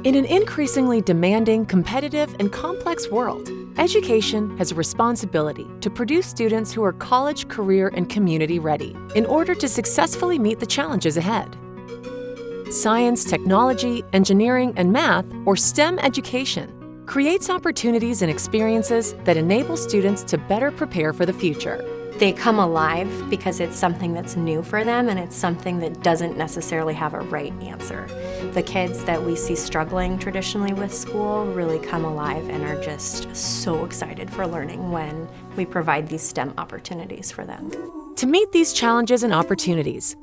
In an increasingly demanding, competitive, and complex world, education has a responsibility to produce students who are college, career, and community ready in order to successfully meet the challenges ahead. Science, technology, engineering, and math, or STEM education, creates opportunities and experiences that enable students to better prepare for the future. They come alive because it's something that's new for them and it's something that doesn't necessarily have a right answer. The kids that we see struggling traditionally with school really come alive and are just so excited for learning when we provide these STEM opportunities for them. To meet these challenges and opportunities,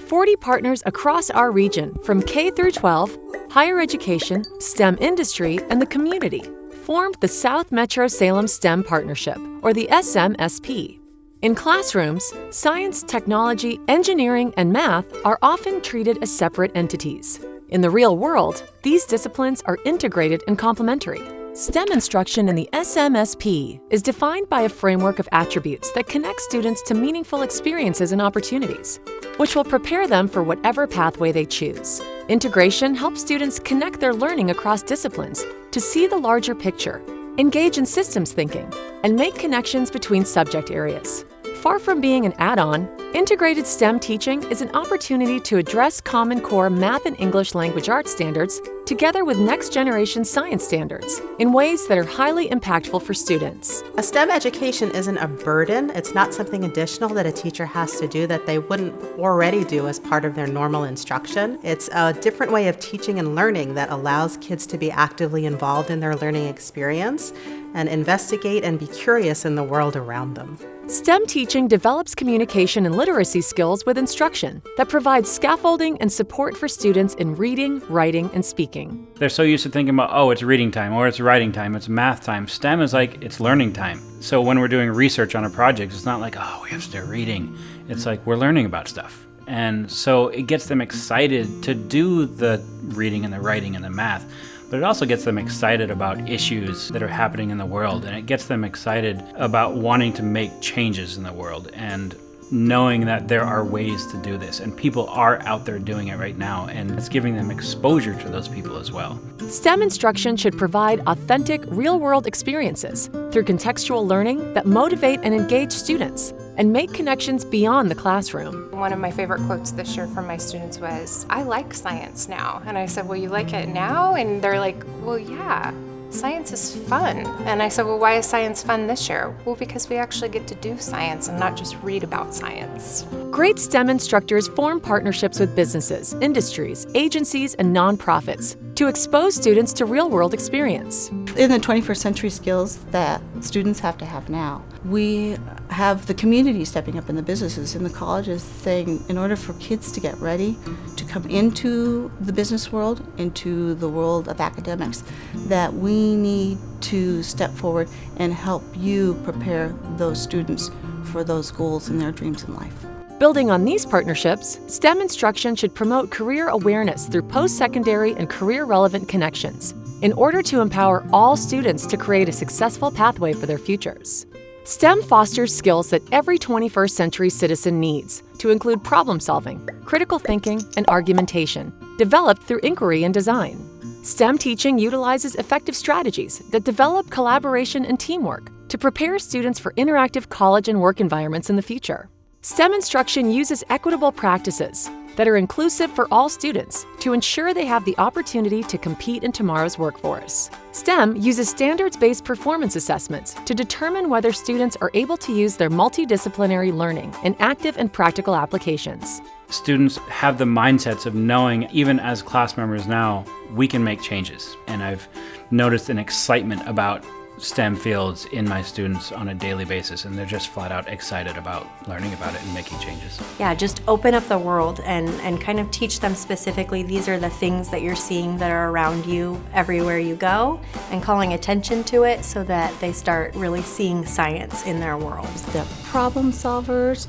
40 partners across our region, from K through 12, higher education, STEM industry, and the community, formed the South Metro Salem STEM Partnership, or the SMSP. In classrooms, science, technology, engineering, and math are often treated as separate entities. In the real world, these disciplines are integrated and complementary. STEM instruction in the SMSP is defined by a framework of attributes that connect students to meaningful experiences and opportunities, which will prepare them for whatever pathway they choose. Integration helps students connect their learning across disciplines to see the larger picture, engage in systems thinking, and make connections between subject areas. Far from being an add-on, integrated STEM teaching is an opportunity to address Common Core math and English language arts standards together with next-generation science standards in ways that are highly impactful for students. A STEM education isn't a burden. It's not something additional that a teacher has to do that they wouldn't already do as part of their normal instruction. It's a different way of teaching and learning that allows kids to be actively involved in their learning experience and investigate and be curious in the world around them. STEM teaching develops communication and literacy skills with instruction that provides scaffolding and support for students in reading, writing, and speaking. They're so used to thinking about, oh, it's reading time, or it's writing time, it's math time. STEM is like, it's learning time. So when we're doing research on a project, it's not like, oh, we have to start reading. It's like, we're learning about stuff. And so it gets them excited to do the reading and the writing and the math. But it also gets them excited about issues that are happening in the world, and it gets them excited about wanting to make changes in the world and knowing that there are ways to do this, and people are out there doing it right now, and it's giving them exposure to those people as well. STEM instruction should provide authentic, real-world experiences through contextual learning that motivate and engage students and make connections beyond the classroom. One of my favorite quotes this year from my students was, "I like science now." And I said, "Well, you like it now?" And they're like, "Well, yeah. Science is fun." And I said, "Well, why is science fun this year?" "Well, because we actually get to do science and not just read about science." Great STEM instructors form partnerships with businesses, industries, agencies, and nonprofits to expose students to real-world experience. In the 21st century skills that students have to have now, we have the community stepping up in the businesses and the colleges saying, in order for kids to get ready to come into the business world, into the world of academics, that we need to step forward and help you prepare those students for those goals and their dreams in life. Building on these partnerships, STEM instruction should promote career awareness through post-secondary and career-relevant connections in order to empower all students to create a successful pathway for their futures. STEM fosters skills that every 21st century citizen needs to include problem solving, critical thinking, and argumentation, developed through inquiry and design. STEM teaching utilizes effective strategies that develop collaboration and teamwork to prepare students for interactive college and work environments in the future. STEM instruction uses equitable practices that are inclusive for all students to ensure they have the opportunity to compete in tomorrow's workforce. STEM uses standards-based performance assessments to determine whether students are able to use their multidisciplinary learning in active and practical applications. Students have the mindsets of knowing, even as class members now, we can make changes. And I've noticed an excitement about STEM fields in my students on a daily basis, and they're just flat out excited about learning about it and making changes. Yeah, just open up the world and kind of teach them specifically, these are the things that you're seeing that are around you everywhere you go, and calling attention to it so that they start really seeing science in their world. They're problem solvers,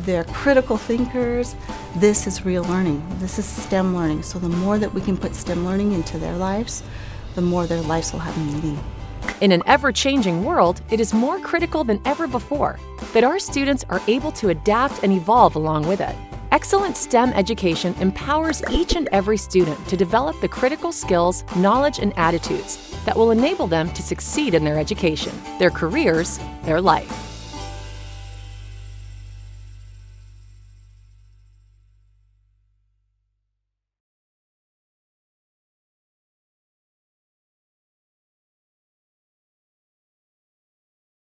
they're critical thinkers. This is real learning. This is STEM learning. So the more that we can put STEM learning into their lives, the more their lives will have meaning. In an ever-changing world, it is more critical than ever before that our students are able to adapt and evolve along with it. Excellent STEM education empowers each and every student to develop the critical skills, knowledge, and attitudes that will enable them to succeed in their education, their careers, their life.